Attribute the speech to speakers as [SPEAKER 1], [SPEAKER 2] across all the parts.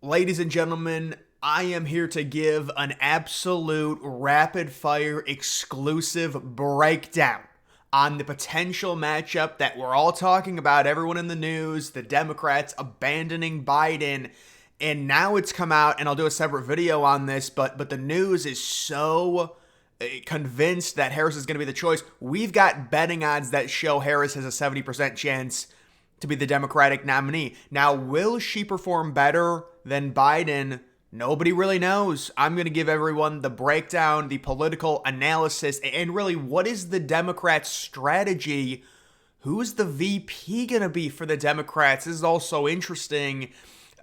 [SPEAKER 1] Ladies and gentlemen, I am here to give an absolute rapid-fire exclusive breakdown on the potential matchup that we're all talking about, everyone in the news, the Democrats abandoning Biden, and now it's come out, and I'll do a separate video on this, but the news is so convinced that Harris is going to be the choice. We've got betting odds that show Harris has a 70% chance to be the Democratic nominee. Now, will she perform better than Biden? Nobody really knows. I'm going to give everyone the breakdown, the political analysis, and really, what is the Democrats' strategy? Who's the VP going to be for the Democrats? This is also interesting.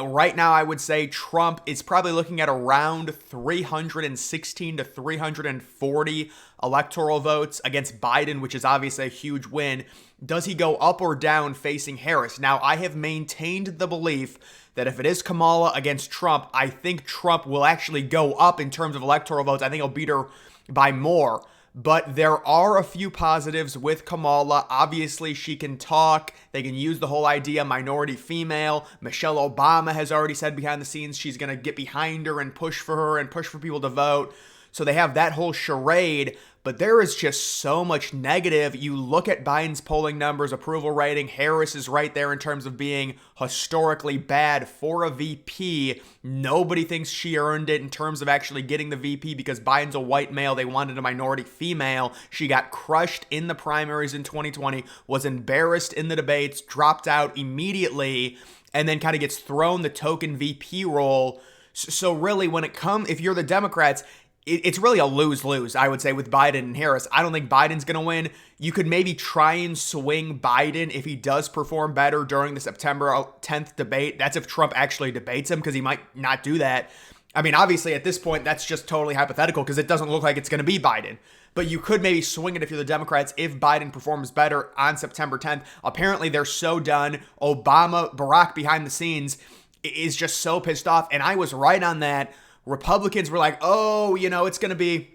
[SPEAKER 1] Right now, I would say Trump is probably looking at around 316 to 340 electoral votes against Biden, which is obviously a huge win. Does he go up or down facing Harris? Now, I have maintained the belief that if it is Kamala against Trump, I think Trump will actually go up in terms of electoral votes. I think he'll beat her by more. But there are a few positives with Kamala. Obviously, she can talk. They can use the whole idea minority female. Michelle Obama has already said behind the scenes she's going to get behind her and push for her and push for people to vote. So they have that whole charade, but there is just so much negative. You look at Biden's polling numbers, approval rating, Harris is right there in terms of being historically bad for a VP. Nobody thinks she earned it in terms of actually getting the VP because Biden's a white male. They wanted a minority female. She got crushed in the primaries in 2020, was embarrassed in the debates, dropped out immediately, and then kind of gets thrown the token VP role. So really, if you're the Democrats, it's really a lose-lose, I would say, with Biden and Harris. I don't think Biden's going to win. You could maybe try and swing Biden if he does perform better during the September 10th debate. That's if Trump actually debates him, because he might not do that. I mean, obviously, at this point, that's just totally hypothetical because it doesn't look like it's going to be Biden. But you could maybe swing it if you're the Democrats if Biden performs better on September 10th. Apparently, they're so done. Barack behind the scenes is just so pissed off. And I was right on that. Republicans were like, oh, it's going to be,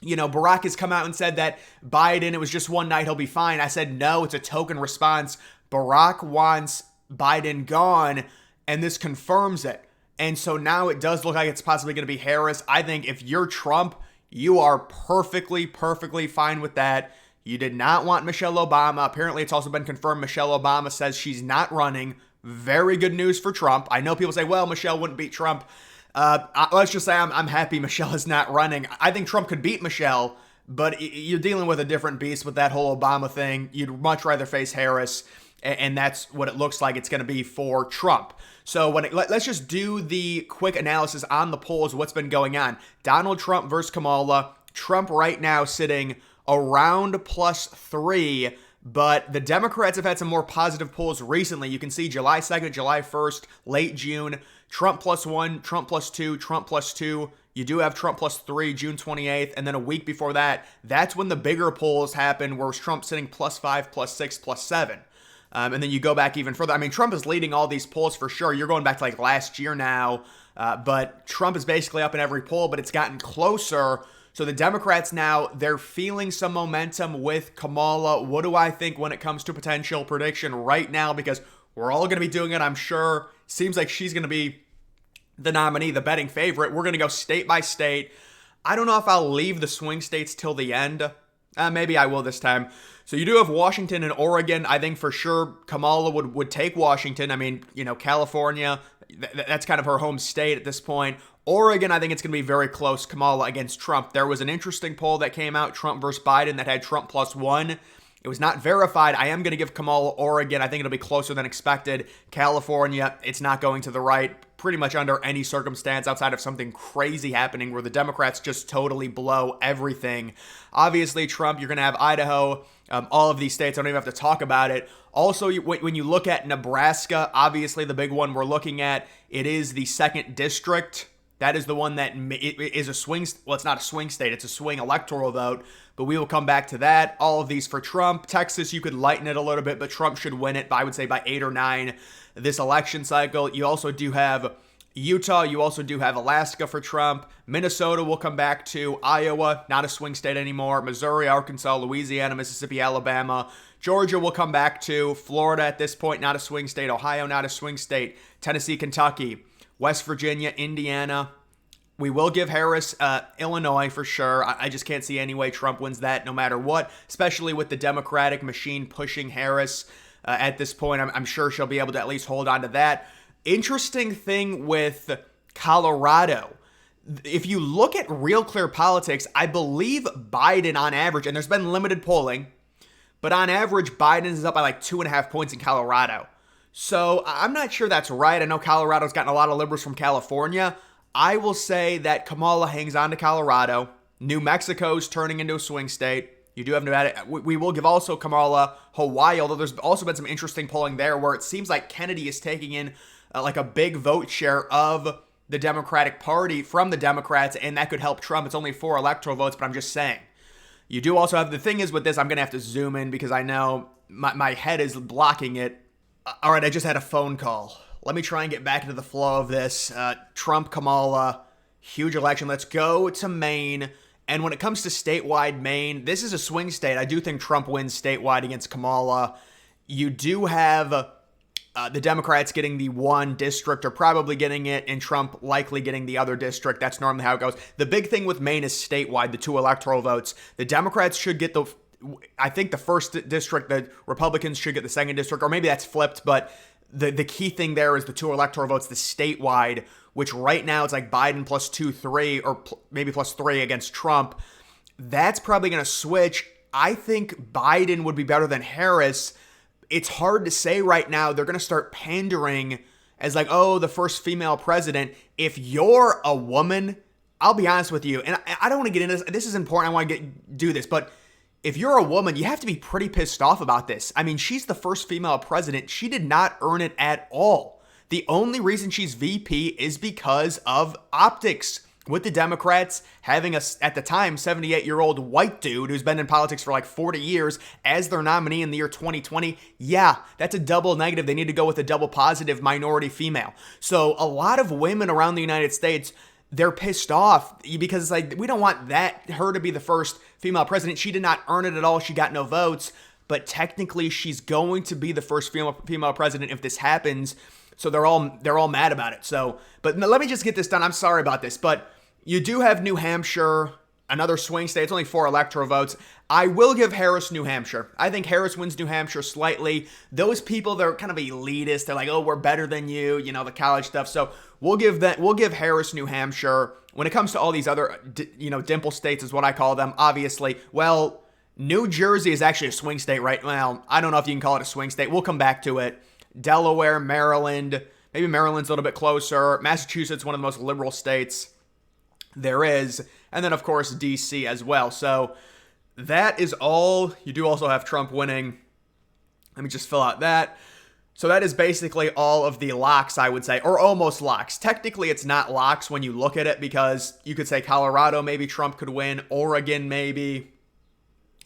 [SPEAKER 1] Barack has come out and said that Biden, it was just one night, he'll be fine. I said, no, it's a token response. Barack wants Biden gone, and this confirms it. And so now it does look like it's possibly going to be Harris. I think if you're Trump, you are perfectly fine with that. You did not want Michelle Obama. Apparently, it's also been confirmed Michelle Obama says she's not running. Very good news for Trump. I know people say, well, Michelle wouldn't beat Trump. Let's just say I'm happy Michelle is not running. I think Trump could beat Michelle, but you're dealing with a different beast with that whole Obama thing. You'd much rather face Harris, and that's what it looks like it's going to be for Trump. So let's just do the quick analysis on the polls, what's been going on. Donald Trump versus Kamala. Trump right now sitting around +3, but the Democrats have had some more positive polls recently. You can see July 2nd, July 1st, late June. Trump +1, Trump +2, Trump +2. You do have Trump +3, June 28th. And then a week before that, that's when the bigger polls happen, where Trump sitting +5, +6, +7. And then you go back even further. I mean, Trump is leading all these polls for sure. You're going back to like last year now. But Trump is basically up in every poll, but it's gotten closer. So the Democrats now, they're feeling some momentum with Kamala. What do I think when it comes to potential prediction right now? Because we're all going to be doing it, I'm sure. Seems like she's going to be the nominee, the betting favorite. We're going to go state by state. I don't know if I'll leave the swing states till the end. Maybe I will this time. So you do have Washington and Oregon. I think for sure Kamala would take Washington. I mean, California, that's kind of her home state at this point. Oregon, I think it's going to be very close, Kamala against Trump. There was an interesting poll that came out, Trump versus Biden, that had Trump +1. It was not verified. I am going to give Kamala Oregon. I think it'll be closer than expected. California, it's not going to the right pretty much under any circumstance outside of something crazy happening where the Democrats just totally blow everything. Obviously, Trump, you're going to have Idaho, all of these states. I don't even have to talk about it. Also, when you look at Nebraska, obviously the big one we're looking at, it is the 2nd district. That is the one that is a swing. Well, it's not a swing state. It's a swing electoral vote. But we will come back to that. All of these for Trump. Texas, you could lighten it a little bit, but Trump should win it, I would say, by 8 or 9 this election cycle. You also do have Utah. You also do have Alaska for Trump. Minnesota will come back to. Iowa, not a swing state anymore. Missouri, Arkansas, Louisiana, Mississippi, Alabama. Georgia will come back to. Florida at this point, not a swing state. Ohio, not a swing state. Tennessee, Kentucky. West Virginia, Indiana. We will give Harris Illinois for sure. I just can't see any way Trump wins that no matter what, especially with the Democratic machine pushing Harris at this point. I'm sure she'll be able to at least hold on to that. Interesting thing with Colorado. If you look at Real Clear Politics, I believe Biden on average, and there's been limited polling, but on average, Biden is up by like 2.5 points in Colorado. So I'm not sure that's right. I know Colorado's gotten a lot of liberals from California. I will say that Kamala hangs on to Colorado. New Mexico's turning into a swing state. You do have Nevada. We will give also Kamala Hawaii, although there's also been some interesting polling there where it seems like Kennedy is taking in like a big vote share of the Democratic Party from the Democrats, and that could help Trump. It's only 4 electoral votes, but I'm just saying. You do also have, the thing is with this, I'm going to have to zoom in because I know my head is blocking it. All right, I just had a phone call. Let me try and get back into the flow of this. Trump, Kamala, huge election. Let's go to Maine. And when it comes to statewide Maine, this is a swing state. I do think Trump wins statewide against Kamala. You do have the Democrats getting the one district, or probably getting it, and Trump likely getting the other district. That's normally how it goes. The big thing with Maine is statewide, the 2 electoral votes. The Democrats should get I think the first district, the Republicans should get the second district, or maybe that's flipped, but the key thing there is the 2 electoral votes, the statewide, which right now it's like Biden plus 2, 3, or maybe plus 3 against Trump. That's probably going to switch. I think Biden would be better than Harris. It's hard to say right now. They're going to start pandering as like, oh, the first female president. If you're a woman, I'll be honest with you, and I don't want to get into this. This is important. I want to do this, but if you're a woman, you have to be pretty pissed off about this. I mean, she's the first female president. She did not earn it at all. The only reason she's VP is because of optics. With the Democrats having at the time, 78-year-old white dude who's been in politics for like 40 years as their nominee in the year 2020, yeah, that's a double negative. They need to go with a double positive minority female. So a lot of women around the United States, they're pissed off because it's like, we don't want her to be the first female president. She did not earn it at all. She got no votes, but technically she's going to be the first female president if this happens. So they're all mad about it. So, but let me just get this done. I'm sorry about this, but you do have New Hampshire, another swing state. It's only 4 electoral votes. I will give Harris New Hampshire. I think Harris wins New Hampshire slightly. Those people, they're kind of elitist. They're like, oh, we're better than you, the college stuff. So we'll give Harris New Hampshire. When it comes to all these other, dimple states is what I call them, obviously. Well, New Jersey is actually a swing state, right? Well, I don't know if you can call it a swing state. We'll come back to it. Delaware, Maryland, maybe Maryland's a little bit closer. Massachusetts, one of the most liberal states there is. And then, of course, D.C. as well. So that is all. You do also have Trump winning. Let me just fill out that. So that is basically all of the locks, I would say, or almost locks. Technically, it's not locks when you look at it because you could say Colorado, maybe Trump could win. Oregon, maybe.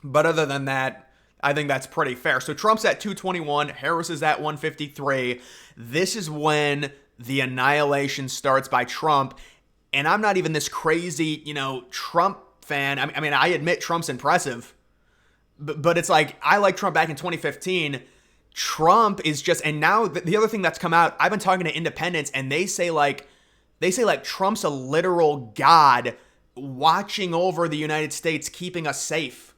[SPEAKER 1] But other than that, I think that's pretty fair. So Trump's at 221. Harris is at 153. This is when the annihilation starts by Trump. And I'm not even this crazy, Trump fan. I mean, I admit Trump's impressive. But it's like, I like Trump back in 2015. Trump is just, and now the other thing that's come out, I've been talking to independents, and they say like Trump's a literal god watching over the United States, keeping us safe.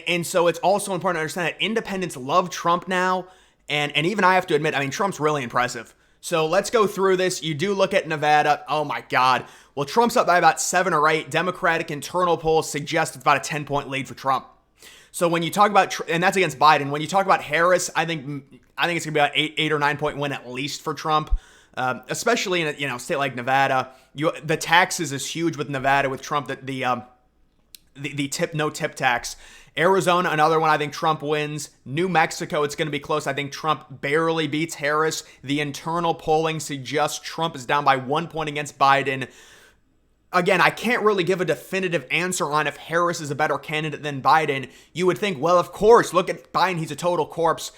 [SPEAKER 1] And so it's also important to understand that independents love Trump now. And even I have to admit, I mean, Trump's really impressive. So let's go through this. You do look at Nevada. Oh my God. Well, Trump's up by about 7 or 8. Democratic internal polls suggest it's about a 10-point lead for Trump. So when you talk about, and that's against Biden, when you talk about Harris, I think it's gonna be about 8 or 9 point win at least for Trump, especially in a state like Nevada. The taxes is huge with Nevada with Trump. The no tip tax. Arizona, another one I think Trump wins. New Mexico, it's going to be close. I think Trump barely beats Harris. The internal polling suggests Trump is down by 1 point against Biden. Again, I can't really give a definitive answer on if Harris is a better candidate than Biden. You would think, well, of course, look at Biden, he's a total corpse.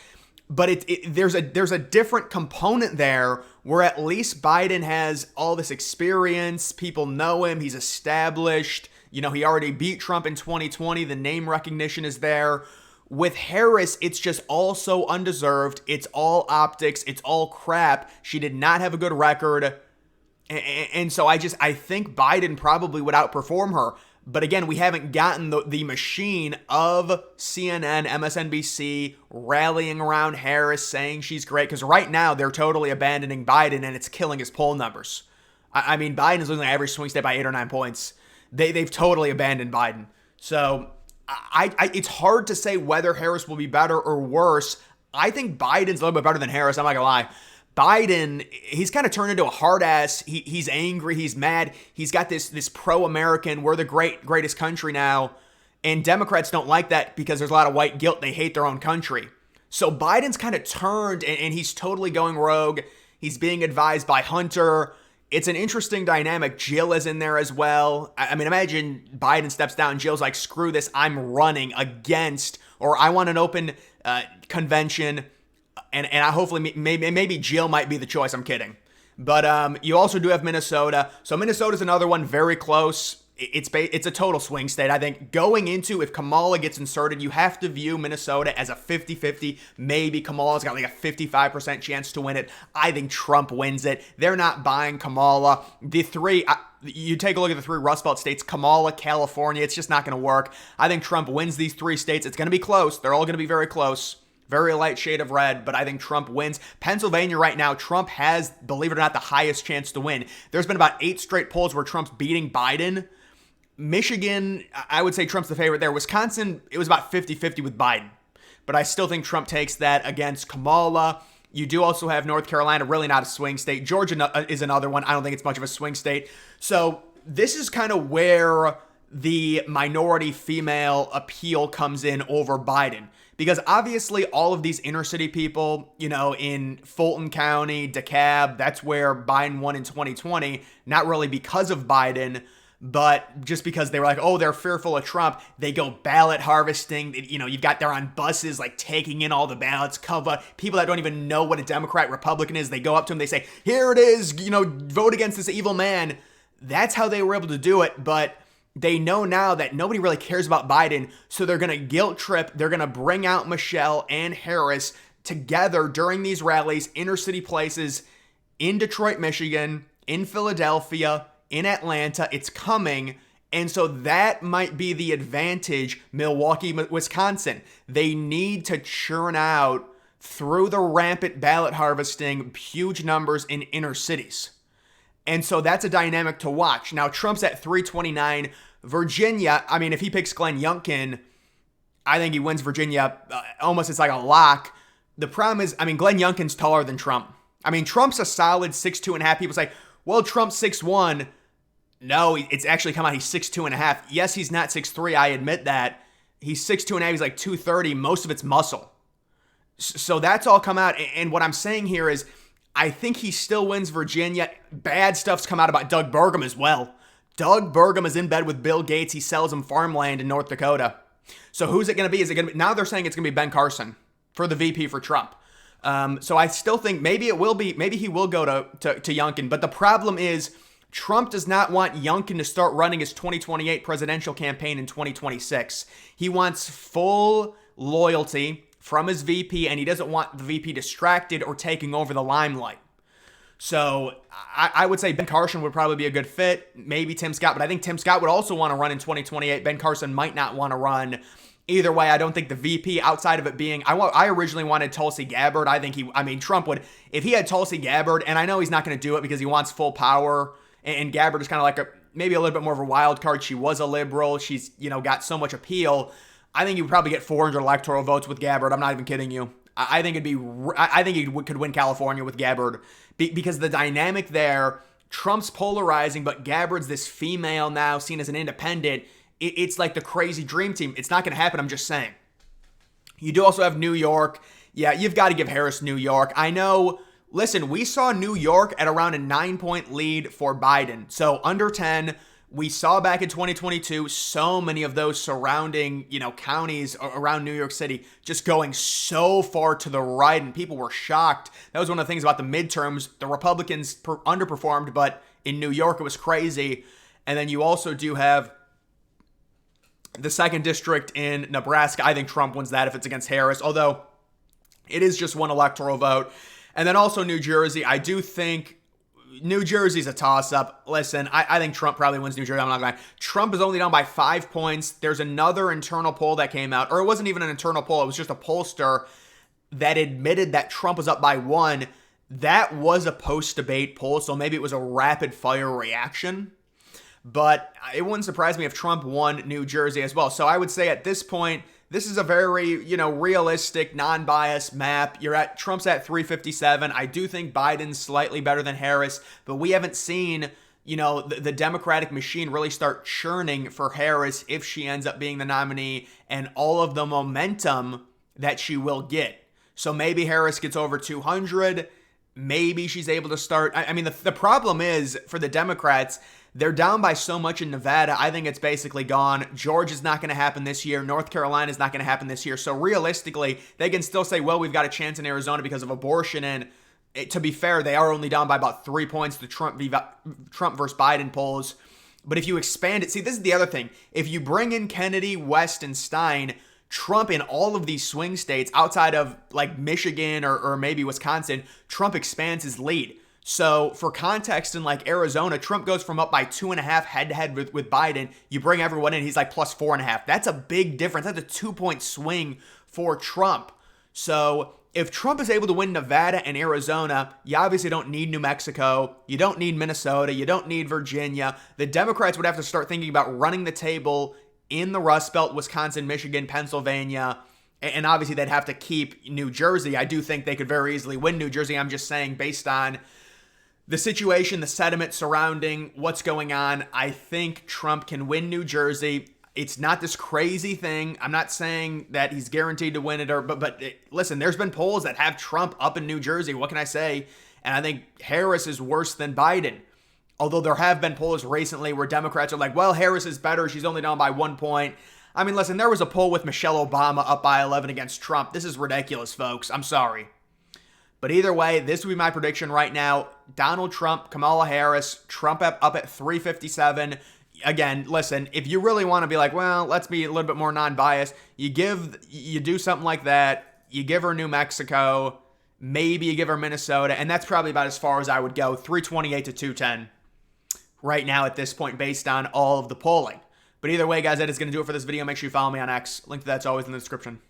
[SPEAKER 1] But there's a different component there where at least Biden has all this experience. People know him. He's established. He already beat Trump in 2020. The name recognition is there. With Harris, it's just all so undeserved. It's all optics. It's all crap. She did not have a good record. And so I think Biden probably would outperform her. But again, we haven't gotten the machine of CNN, MSNBC rallying around Harris, saying she's great. Because right now, they're totally abandoning Biden, and it's killing his poll numbers. I mean, Biden is losing the average swing state by 8 or 9 points. They've totally abandoned Biden. So it's hard to say whether Harris will be better or worse. I think Biden's a little bit better than Harris. I'm not going to lie. Biden, he's kind of turned into a hard ass. He's angry. He's mad. He's got this pro-American, we're the greatest country now. And Democrats don't like that because there's a lot of white guilt. They hate their own country. So Biden's kind of turned and he's totally going rogue. He's being advised by Hunter. It's an interesting dynamic. Jill is in there as well. I mean, imagine Biden steps down. Jill's like, screw this. I'm running against, or I want an open convention. And I hopefully maybe Jill might be the choice. I'm kidding. But you also do have Minnesota. So Minnesota's another one very close. It's a total swing state. I think going into, if Kamala gets inserted, you have to view Minnesota as a 50-50. Maybe Kamala's got like a 55% chance to win it. I think Trump wins it. They're not buying Kamala. You take a look at the 3 Rust Belt states, Kamala, California, it's just not going to work. I think Trump wins these 3 states. It's going to be close. They're all going to be very close. Very light shade of red, but I think Trump wins. Pennsylvania right now, Trump has, believe it or not, the highest chance to win. There's been about 8 straight polls where Trump's beating Biden. Michigan, I would say Trump's the favorite there. Wisconsin, it was about 50-50 with Biden. But I still think Trump takes that against Kamala. You do also have North Carolina, really not a swing state. Georgia is another one. I don't think it's much of a swing state. So this is kind of where the minority female appeal comes in over Biden. Because obviously all of these inner city people, in Fulton County, DeKalb, that's where Biden won in 2020, not really because of Biden, but just because they were like, oh, they're fearful of Trump. They go ballot harvesting. You've got they're on buses like taking in all the ballots, cover people that don't even know what a Democrat Republican is. They go up to him, they say, here it is, vote against this evil man. That's how they were able to do it. But they know now that nobody really cares about Biden, so they're going to guilt trip. They're going to bring out Michelle and Harris together during these rallies, inner city places, in Detroit, Michigan, in Philadelphia, in Atlanta. It's coming. And so that might be the advantage, Milwaukee, Wisconsin. They need to churn out, through the rampant ballot harvesting, huge numbers in inner cities. And so that's a dynamic to watch. Now, Trump's at 329. Virginia, I mean, if he picks Glenn Youngkin, I think he wins Virginia. Almost it's like a lock. The problem is, Glenn Youngkin's taller than Trump. Trump's a solid 6'2.5". People say, well, Trump's 6'1". No, it's actually come out he's 6'2.5". Yes, he's not 6'3". I admit that. He's 6'2.5". He's like 230. Most of it's muscle. So that's all come out. And what I'm saying here is, I think he still wins Virginia. Bad stuff's come out about Doug Burgum as well. Doug Burgum is in bed with Bill Gates. He sells him farmland in North Dakota. So who's it going to be? Is it going to be? Now they're saying it's going to be Ben Carson for the VP for Trump. So I still think maybe it will be. Maybe he will go to Youngkin. But the problem is Trump does not want Youngkin to start running his 2028 presidential campaign in 2026. He wants full loyalty from his VP, and he doesn't want the VP distracted or taking over the limelight. So I would say Ben Carson would probably be a good fit. Maybe Tim Scott, but I think Tim Scott would also want to run in 2028. Ben Carson might not want to run. Either way, I don't think the VP, outside of it being, I originally wanted Tulsi Gabbard. I think Trump would, if he had Tulsi Gabbard, and I know he's not going to do it because he wants full power, and Gabbard is kind of like maybe a little bit more of a wild card. She was a liberal. She's, got so much appeal. I think you would probably get 400 electoral votes with Gabbard. I'm not even kidding you. I think he could win California with Gabbard because the dynamic there, Trump's polarizing, but Gabbard's this female now seen as an independent. It's like the crazy dream team. It's not going to happen. I'm just saying. You do also have New York. Yeah, you've got to give Harris New York. I know. Listen, we saw New York at around a 9-point lead for Biden. So under 10. We saw back in 2022 so many of those surrounding, counties around New York City just going so far to the right, and people were shocked. That was one of the things about the midterms. The Republicans underperformed, but in New York it was crazy. And then you also do have the 2nd district in Nebraska. I think Trump wins that if it's against Harris, although it is just one electoral vote. And then also New Jersey, I do think New Jersey's a toss-up. Listen, I think Trump probably wins New Jersey. I'm not going to lie. Trump is only down by 5 points. There's another internal poll that came out, or it wasn't even an internal poll. It was just a pollster that admitted that Trump was up by 1. That was a post-debate poll, so maybe it was a rapid-fire reaction. But it wouldn't surprise me if Trump won New Jersey as well. So I would say at this point, this is a very, realistic, non-biased map. Trump's at 357. I do think Biden's slightly better than Harris, but we haven't seen, the Democratic machine really start churning for Harris if she ends up being the nominee and all of the momentum that she will get. So maybe Harris gets over 200. Maybe she's able to start. I mean, the problem is for the Democrats, they're down by so much in Nevada. I think it's basically gone. Georgia's not going to happen this year. North Carolina's not going to happen this year. So realistically, they can still say, well, we've got a chance in Arizona because of abortion. And to be fair, they are only down by about 3 points to Trump versus Biden polls. But if you expand it, see, this is the other thing. If you bring in Kennedy, West, and Stein, Trump in all of these swing states outside of like Michigan or maybe Wisconsin, Trump expands his lead. So for context, in like Arizona, Trump goes from up by 2.5 head-to-head with Biden. You bring everyone in, he's like plus 4.5. That's a big difference. That's a 2-point swing for Trump. So if Trump is able to win Nevada and Arizona, you obviously don't need New Mexico. You don't need Minnesota. You don't need Virginia. The Democrats would have to start thinking about running the table in the Rust Belt, Wisconsin, Michigan, Pennsylvania. And obviously they'd have to keep New Jersey. I do think they could very easily win New Jersey. I'm just saying based on the situation, the sentiment surrounding what's going on, I think Trump can win New Jersey. It's not this crazy thing. I'm not saying that he's guaranteed to win it, but listen, there's been polls that have Trump up in New Jersey. What can I say? And I think Harris is worse than Biden. Although there have been polls recently where Democrats are like, well, Harris is better. She's only down by 1 point. I mean, listen, there was a poll with Michelle Obama up by 11 against Trump. This is ridiculous, folks. I'm sorry. But either way, this would be my prediction right now. Donald Trump, Kamala Harris, Trump up at 357. Again, listen, if you really want to be like, well, let's be a little bit more non-biased, you do something like that. You give her New Mexico. Maybe you give her Minnesota. And that's probably about as far as I would go. 328 to 210 right now at this point based on all of the polling. But either way, guys, that is going to do it for this video. Make sure you follow me on X. Link to that's always in the description.